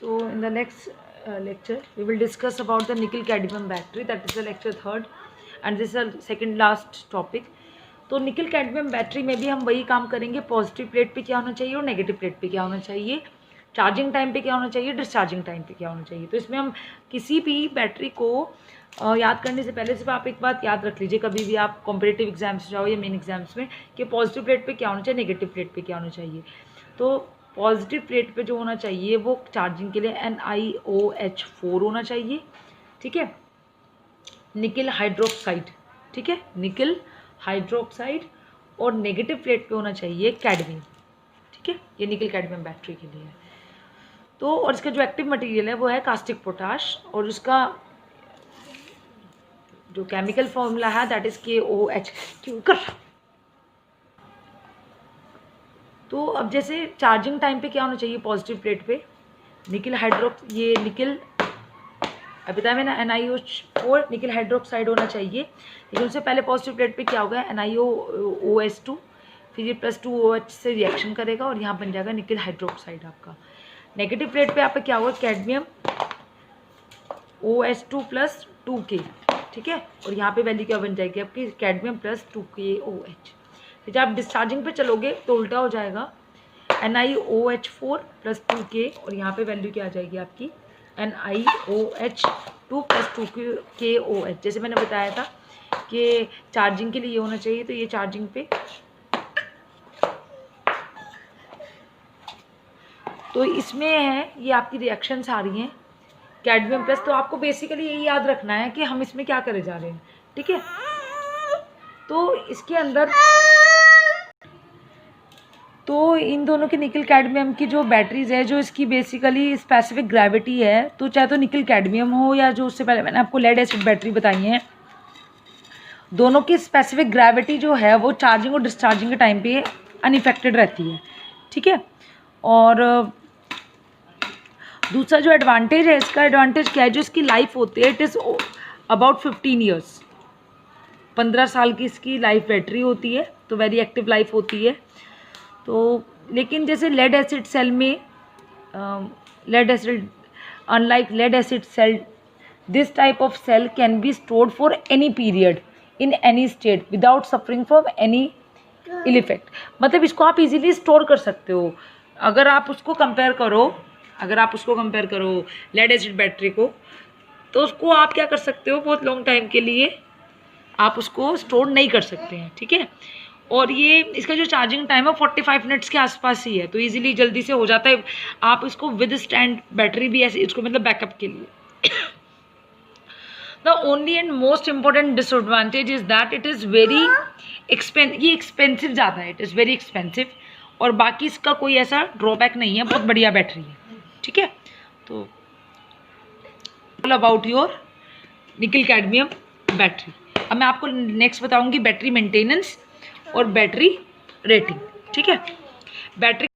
So in the next lecture we will discuss about the nickel cadmium battery, that is the lecture 3rd and this is the second last topic. तो निकल cadmium battery में भी हम वही काम करेंगे, positive plate पे क्या होना चाहिए और नेगेटिव प्लेट पे क्या होना चाहिए, चार्जिंग टाइम पे क्या होना चाहिए, डिस्चार्जिंग टाइम पे क्या होना चाहिए. तो इसमें हम किसी भी बैटरी को याद करने से पहले सिर्फ आप एक बात याद रख लीजिए, कभी भी आप कॉम्पिटिटिव एग्जाम्स जाओ या मेन एग्जाम्स में, कि पॉजिटिव प्लेट पे क्या होना चाहिए, नेगेटिव प्लेट पे क्या होना चाहिए. तो पॉजिटिव प्लेट पे जो होना चाहिए वो चार्जिंग के लिए NiOH4 होना चाहिए. ठीक है, निकल हाइड्रोक्साइड. ठीक है, निकल हाइड्रोक्साइड. और नेगेटिव प्लेट पे होना चाहिए कैडमियम. ठीक है, ये निकल कैडमियम बैटरी के लिए है. तो और इसका जो एक्टिव मटेरियल है वो है कास्टिक पोटाश, और उसका जो केमिकल फॉर्मूला है दैट इज KOH. क्यों कर. तो अब जैसे चार्जिंग टाइम पे क्या होना चाहिए पॉजिटिव प्लेट पे, निकल ये निकल अभी बताया मैंने NiOH4 निकल हाइड्रोक्साइड होना चाहिए. लेकिन उससे पहले पॉजिटिव प्लेट पे क्या होगा, NiOH2, फिर ये +2OH से रिएक्शन करेगा और यहाँ बन जाएगा निकल हाइड्रोक्साइड आपका. नेगेटिव प्लेट पे आपका क्या होगा, कैडमियम OH2 + 2K. ठीक है, और यहाँ पे वैल्यू क्या बन जाएगी आपकी, कैडमियम + 2KOH. फिर जब आप डिस्चार्जिंग पे चलोगे तो उल्टा हो जाएगा, NiOH4 + 2K और यहाँ पे वैल्यू क्या आ जाएगी आपकी, NiOH2 + 2KOH. जैसे मैंने बताया था कि चार्जिंग के लिए ये होना चाहिए, तो ये चार्जिंग पे, तो इसमें है ये आपकी रिएक्शंस आ रही हैं कैडमियम प्लस. तो आपको बेसिकली यही याद रखना है कि हम इसमें क्या करे जा रहे हैं. ठीक है, तो इसके अंदर तो इन दोनों के निकल कैडमियम की जो बैटरीज है, जो इसकी बेसिकली स्पेसिफिक ग्रेविटी है, तो चाहे तो निकल कैडमियम हो या जो उससे पहले मैंने आपको लेड एसिड बैटरी बताई है, दोनों की स्पेसिफिक ग्रेविटी जो है वो चार्जिंग और डिस्चार्जिंग के टाइम पे अनइफेक्टेड रहती है. ठीक है, और दूसरा जो एडवांटेज है, इसका एडवांटेज क्या है, जो इसकी लाइफ होती है इट इज़ अबाउट 15 ईयर्स. 15 साल की इसकी लाइफ बैटरी होती है, तो वेरी एक्टिव लाइफ होती है. तो लेकिन जैसे लेड एसिड सेल में lead acid unlike lead acid cell, this type of cell can be stored for any period in any state without suffering from any ill effect. मतलब इसको आप easily store कर सकते हो. अगर आप उसको कंपेयर करो लेड एसिड बैटरी को, तो उसको आप क्या कर सकते हो, बहुत लॉन्ग टाइम के लिए आप उसको स्टोर नहीं कर सकते हैं. ठीक है, और ये इसका जो चार्जिंग टाइम है 45 मिनट्स के आसपास ही है, तो इजीली जल्दी से हो जाता है. आप इसको विद स्टैंड बैटरी भी ऐसे इसको मतलब बैकअप के लिए. The only and most important disadvantage is that it is very ये एक्सपेंसिव ज़्यादा है, इट इज़ वेरी एक्सपेंसिव. और बाकी इसका कोई ऐसा ड्रॉबैक नहीं है, बहुत बढ़िया बैटरी है. ठीक है, तो ऑल अबाउट योर निकल कैडमियम बैटरी. अब मैं आपको नेक्स्ट बताऊंगी बैटरी मेंटेनेंस और बैटरी रेटिंग. ठीक है, बैटरी